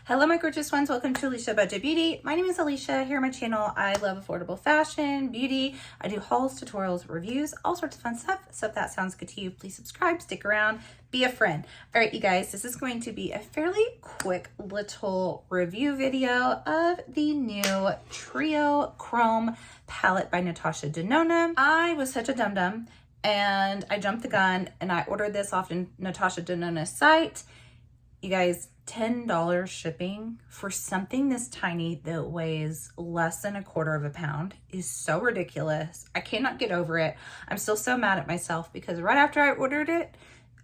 Hello my gorgeous ones, welcome to Alicia Budget Beauty. My name is Alicia. Here on my channel I love affordable fashion, beauty. I do hauls, tutorials, reviews, all sorts of fun stuff. So if that sounds good to you, please subscribe, stick around, be a friend. All right you guys, this is going to be a fairly quick little review video of the new Triochrome Palette by Natasha Denona. I was such a dum-dum and I jumped the gun and I ordered this off Natasha Denona's site. You guys, $10 shipping for something this tiny that weighs less than 1/4 of a pound is so ridiculous. I cannot get over it. I'm still so mad at myself because right after I ordered it,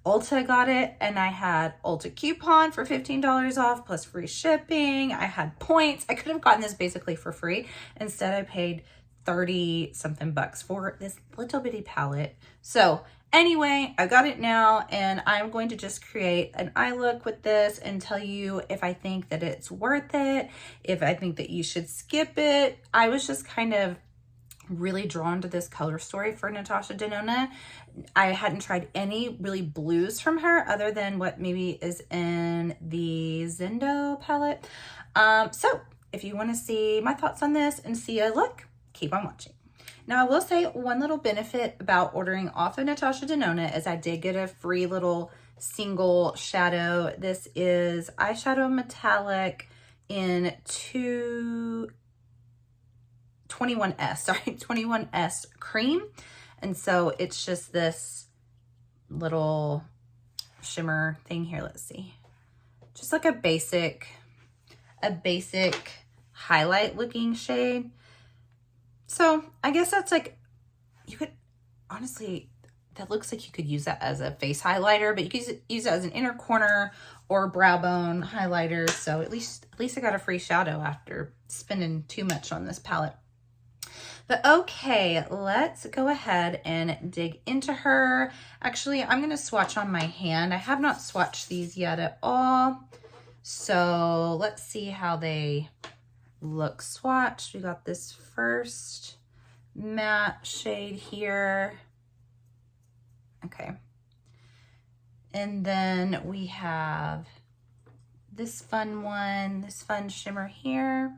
Ulta got it and I had Ulta coupon for $15 off plus free shipping. I had points. I could have gotten this basically for free. Instead, I paid 30 something bucks for this little bitty palette. So anyway, I got it now and I'm going to just create an eye look with this and tell you if I think that it's worth it, if I think that you should skip it. I was just kind of really drawn to this color story for Natasha Denona. I hadn't tried any really blues from her other than what maybe is in the Zendo palette. So if you want to see my thoughts on this and see a look, keep on watching. Now, I will say one little benefit about ordering off of Natasha Denona is I did get a free little single shadow. This is eyeshadow metallic in 21S cream. And so it's just this little shimmer thing here. Let's see. Just like a basic highlight looking shade. So I guess that's like, you could honestly, that looks like you could use that as a face highlighter, but you could use it as an inner corner or brow bone highlighter. So at least I got a free shadow after spending too much on this palette. But okay, let's go ahead and dig into her. Actually, I'm going to swatch on my hand. I have not swatched these yet at all. So let's see how they look swatched. We got this first matte shade here. Okay. And then we have this fun one, this fun shimmer here.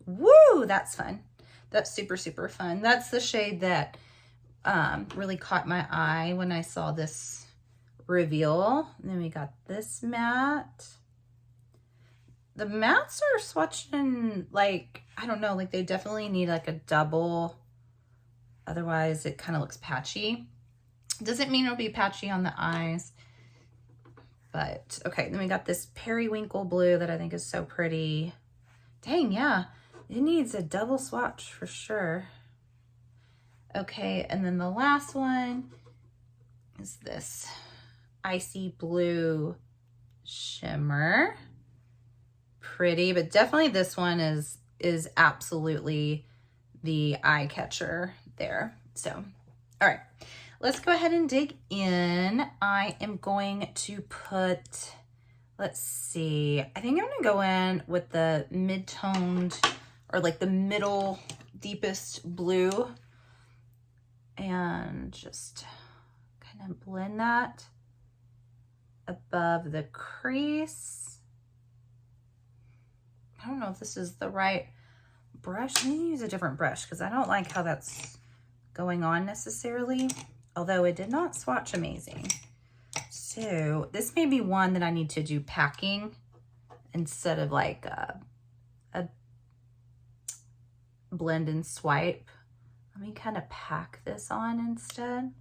Woo, that's fun. That's super, super fun. That's the shade that really caught my eye when I saw this reveal. And then we got this matte. The mattes are swatching like, I don't know, like they definitely need like a double. Otherwise it kind of looks patchy. Doesn't mean it'll be patchy on the eyes. But okay, then we got this periwinkle blue that I think is so pretty. Dang, yeah. It needs a double swatch for sure. Okay, and then the last one is this icy blue shimmer. Pretty, but definitely this one is absolutely the eye catcher there. So, all right, let's go ahead and dig in. I am going to put, let's see, I think I'm gonna go in with the mid-toned or like the middle deepest blue and just kind of blend that above the crease. I don't know if this is the right brush. I need to use a different brush because I don't like how that's going on necessarily, although it did not swatch amazing. So this may be one that I need to do packing instead of like a blend and swipe. Let me kind of pack this on instead.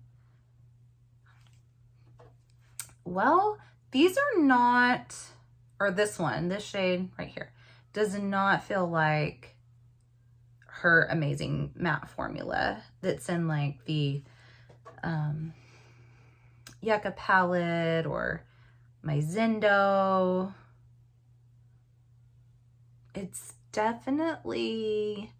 Well, these are not, or this one, this shade right here, does not feel like her amazing matte formula that's in like the Yucca palette or my Zendo. It's definitely,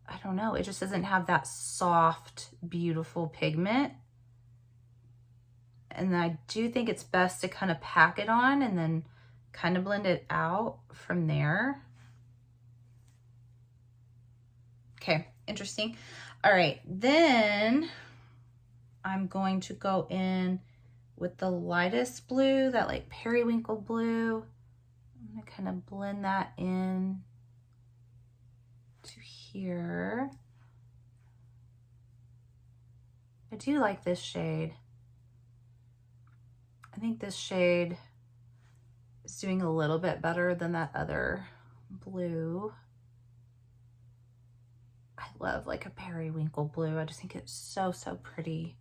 I don't know, it just doesn't have that soft, beautiful pigment. And I do think it's best to kind of pack it on and then kind of blend it out from there. Okay, interesting. All right, then I'm going to go in with the lightest blue, that like periwinkle blue. I'm gonna kind of blend that in to here. I do like this shade. I think this shade is doing a little bit better than that other blue. I love like a periwinkle blue. I just think it's so, so pretty.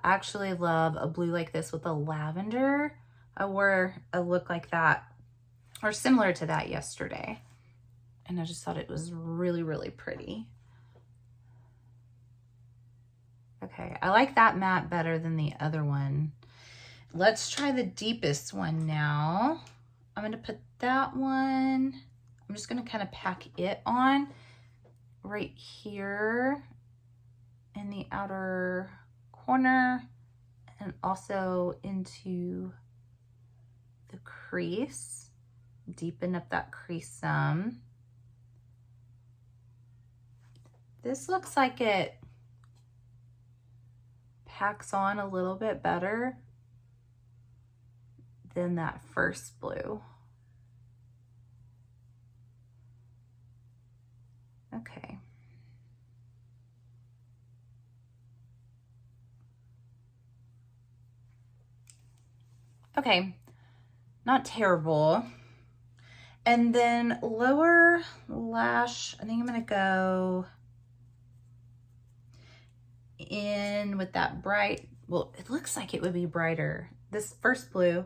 I actually love a blue like this with a lavender. I wore a look like that or similar to that yesterday. And I just thought it was really, really pretty. Okay, I like that matte better than the other one. Let's try the deepest one now. I'm gonna put that one, I'm just gonna kind of pack it on right here in the outer corner and also into the crease. Deepen up that crease some. This looks like it packs on a little bit better than that first blue. Okay. Okay, not terrible. And then lower lash, I think I'm gonna go in with that bright, well, it looks like it would be brighter. This first blue,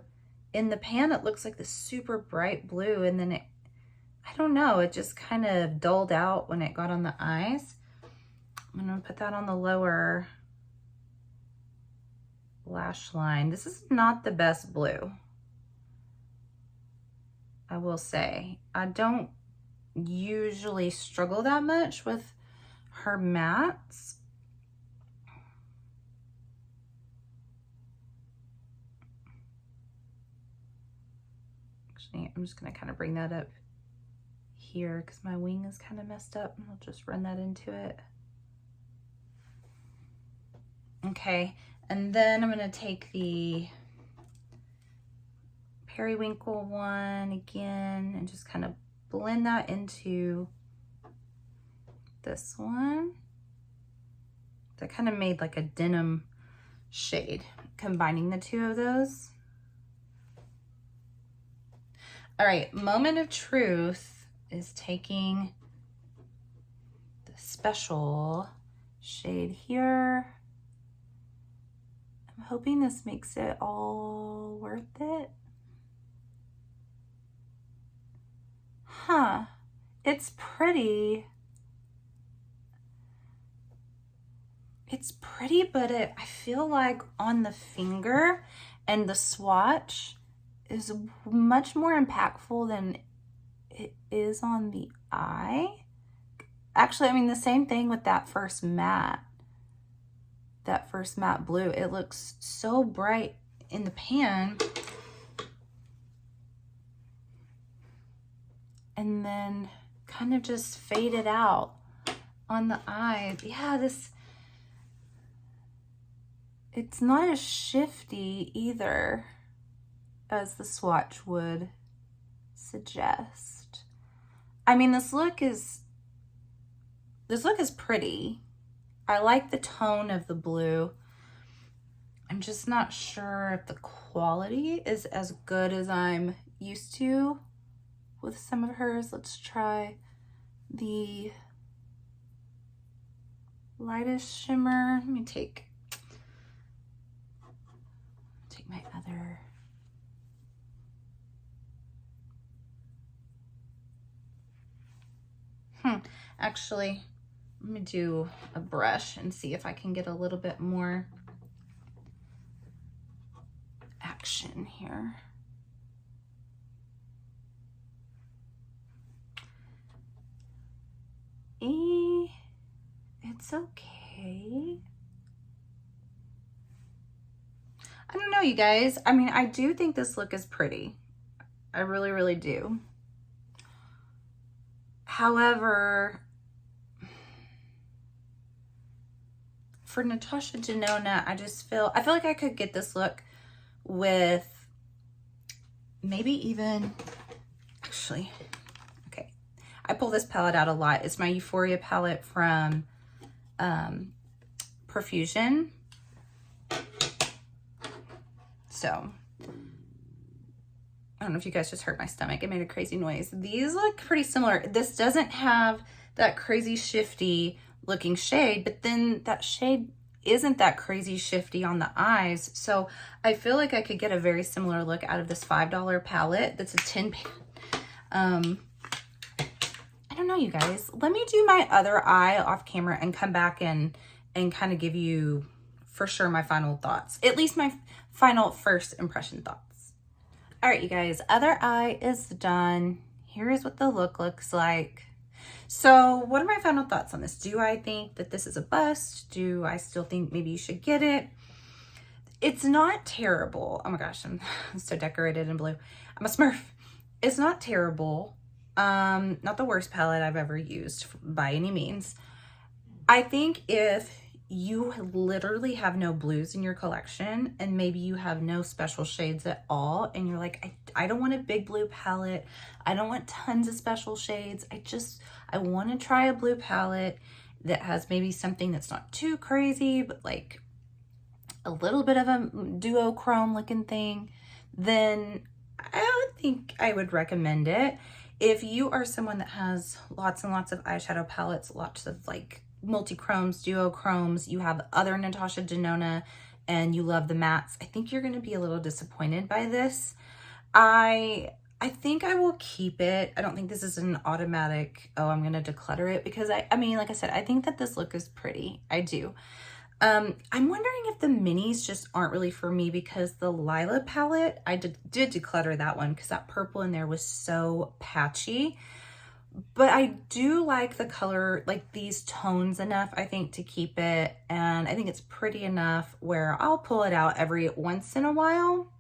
in the pan, it looks like this super bright blue, and then it, I don't know, it just kind of dulled out when it got on the eyes. I'm gonna put that on the lower lash line. This is not the best blue, I will say. I don't usually struggle that much with her mattes. Actually, I'm just gonna kind of bring that up here because my wing is kind of messed up, and I'll just run that into it. Okay, and then I'm gonna take the periwinkle one again and just kind of blend that into this one. That kind of made like a denim shade, combining the two of those. All right, moment of truth is taking the special shade here. I'm hoping this makes it all worth it. Huh, it's pretty. It's pretty, but I feel like on the finger and the swatch is much more impactful than it is on the eye. Actually, I mean, the same thing with that first matte blue. It looks so bright in the pan. And then kind of just faded out on the eye. Yeah, it's not as shifty either as the swatch would suggest. I mean, this look is pretty. I like the tone of the blue. I'm just not sure if the quality is as good as I'm used to with some of hers. Let's try the lightest shimmer. Let me take my other. Actually, let me do a brush and see if I can get a little bit more action here. It's okay. I don't know, you guys. I mean, I do think this look is pretty. I really, really do. However, for Natasha Denona, I feel like I could get this look with maybe even, actually, okay. I pull this palette out a lot. It's my Euphoria palette from Profusion. So, I don't know if you guys just heard my stomach. It made a crazy noise. These look pretty similar. This doesn't have that crazy shifty looking shade, but then that shade isn't that crazy shifty on the eyes. So I feel like I could get a very similar look out of this $5 palette. That's a 10 pan. I don't know, you guys. Let me do my other eye off camera and come back and kind of give you for sure my final thoughts. At least my final first impression thoughts. All right, you guys, other eye is done. Here is what the look looks like. So what are my final thoughts on this? Do I think that this is a bust? Do I still think maybe you should get it? It's not terrible. Oh my gosh, I'm so decorated in blue. I'm a Smurf. It's not terrible. Not the worst palette I've ever used by any means. I think if you literally have no blues in your collection and maybe you have no special shades at all and you're like, I don't want a big blue palette, I don't want tons of special shades, I want to try a blue palette that has maybe something that's not too crazy but like a little bit of a duochrome looking thing, then I think I would recommend it. If you are someone that has lots and lots of eyeshadow palettes, lots of like multi-chromes, duochromes, you have other Natasha Denona, and you love the mattes, I think you're going to be a little disappointed by this. I think I will keep it. I don't think this is an automatic, oh, I'm going to declutter it, because I mean, like I said, I think that this look is pretty. I do. I'm wondering if the minis just aren't really for me, because the Lila palette, I did declutter that one because that purple in there was so patchy. But I do like the color, like these tones enough, I think, to keep it. And I think it's pretty enough where I'll pull it out every once in a while.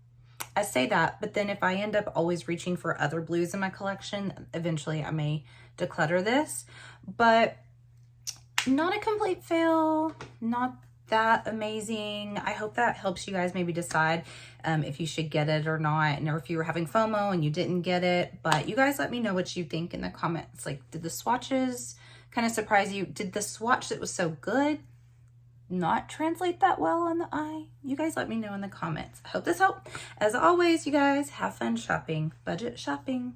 I say that, but then if I end up always reaching for other blues in my collection, eventually I may declutter this. But not a complete fail, not that amazing. I hope that helps you guys maybe decide if you should get it or not, and or if you were having FOMO and you didn't get it. But you guys let me know what you think in the comments. Like, did the swatches kind of surprise you? Did the swatch that was so good not translate that well on the eye? You guys let me know in the comments. I hope this helped. As always, you guys, have fun shopping. Budget shopping.